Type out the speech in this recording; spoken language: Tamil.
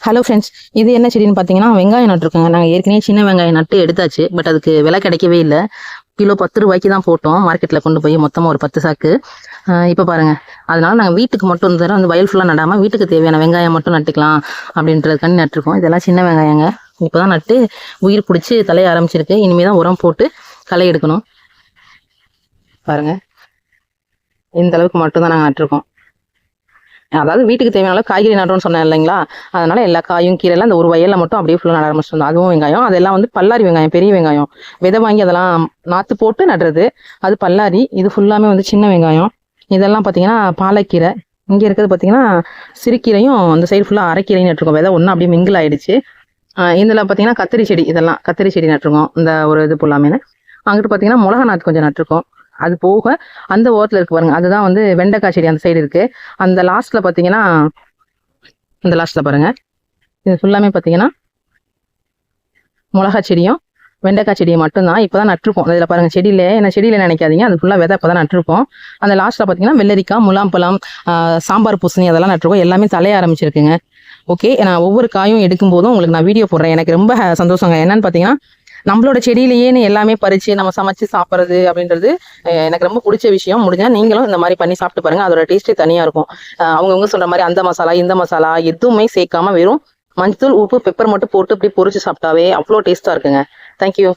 ஹலோ ஃப்ரெண்ட்ஸ், இது என்ன செடின்னு பார்த்தீங்கன்னா வெங்காயம் நட்டுருக்கோங்க. நாங்கள் ஏற்கனவே சின்ன வெங்காயம் நட்டு எடுத்தாச்சு. பட் அதுக்கு விலை கிடைக்கவே இல்லை. கிலோ 10 ரூபாய்க்கு தான் போட்டோம் மார்க்கெட்டில் கொண்டு போய் மொத்தமாக ஒரு 10 சாக்கு. இப்போ பாருங்கள், அதனால நாங்கள் வீட்டுக்கு மட்டும் தர வந்து வயல் ஃபுல்லாக நடாமல் வீட்டுக்கு தேவையான வெங்காயம் மட்டும் நட்டுக்கலாம் அப்படின்றதுக்காண்டி நட்டுருக்கோம். இதெல்லாம் சின்ன வெங்காயங்க. இப்போ தான் நட்டு உயிர் பிடிச்சி தலைய ஆரம்பிச்சிருக்கு. இனிமேல் தான் உரம் போட்டு களை எடுக்கணும். பாருங்கள், இந்த அளவுக்கு மட்டும் தான் நாங்கள் நட்டுருக்கோம். அதாவது வீட்டுக்கு தேவையான காய்கறி நடுறோம்னு சொன்னேன் இல்லைங்களா, அதனால எல்லா காயும் கீரைலாம் அந்த ஒரு வயலில் மட்டும் அப்படியே ஃபுல்லாக நட ஆரம்பிச்சிருந்தோம். அதுவும் வெங்காயம், அதெல்லாம் வந்து பல்லாரி வெங்காயம், பெரிய வெங்காயம் விதை வாங்கி அதெல்லாம் நாற்று போட்டு நடுறது, அது பல்லாரி. இது ஃபுல்லாமே வந்து சின்ன வெங்காயம். இதெல்லாம் பார்த்தீங்கன்னா பாலக்கீரை. இங்கே இருக்கிறது பார்த்தீங்கன்னா சிறுக்கீரையும் அந்த சைடு ஃபுல்லாக அரைக்கீரையும் நட்டுருக்கோம். விதை ஒன்று அப்படியே மிங்கிள் ஆயிடுச்சு. இதில் பார்த்தீங்கன்னா கத்திரி செடி, இதெல்லாம் கத்திரி செடி நட்டுருக்கோம். இந்த ஒரு இது ஃபுல்லாமே. அங்கிட்டு பார்த்தீங்கன்னா மிளகா நாற்று கொஞ்சம் நட்டுருக்கோம். அது போக அந்த ஓரத்தில் இருக்கு பாருங்க, அதுதான் வந்து வெண்டைக்காய் செடி. அந்த சைடு இருக்கு. அந்த லாஸ்ட்ல பாத்தீங்கன்னா, இந்த லாஸ்ட்ல பாருங்க, இது ஃபுல்லாமே பாத்தீங்கன்னா மிளகா செடியும் வெண்டைக்காய் செடியும் மட்டும்தான் இப்பதான் நட்டுருப்போம். இதில் பாருங்க, செடியில நினைக்காதீங்க, அது ஃபுல்லா விதை இப்பதான் நட்டுருப்போம். அந்த லாஸ்ட்ல பாத்தீங்கன்னா வெள்ளரிக்காய், முலாம்பழம், சாம்பார் பூசணி அதெல்லாம் நட்டுருக்கோம். எல்லாமே தலைய ஆரம்பிச்சிருக்குங்க. ஓகே, நான் ஒவ்வொரு காயும் எடுக்கும் போதும் உங்களுக்கு நான் வீடியோ போடுறேன். எனக்கு ரொம்ப சந்தோஷங்க. என்னன்னு பாத்தீங்கன்னா, நம்மளோட செடியிலேயே எல்லாமே பறிச்சு நம்ம சமைச்சு சாப்பிட்றது அப்படின்றது எனக்கு ரொம்ப பிடிச்ச விஷயம். முடிஞ்சா நீங்களும் இந்த மாதிரி பண்ணி சாப்பிட்டு பாருங்க. அதோட டேஸ்டே தனியா இருக்கும். அவங்கவுங்க சொல்ற மாதிரி அந்த மசாலா இந்த மசாலா எதுவுமே சேர்க்காம வெறும் மஞ்சள், உப்பு, பெப்பர் மட்டும் போட்டு இப்படி பொரிச்சு சாப்பிட்டாவே அவ்வளோ டேஸ்டா இருக்குங்க. தேங்க்யூ.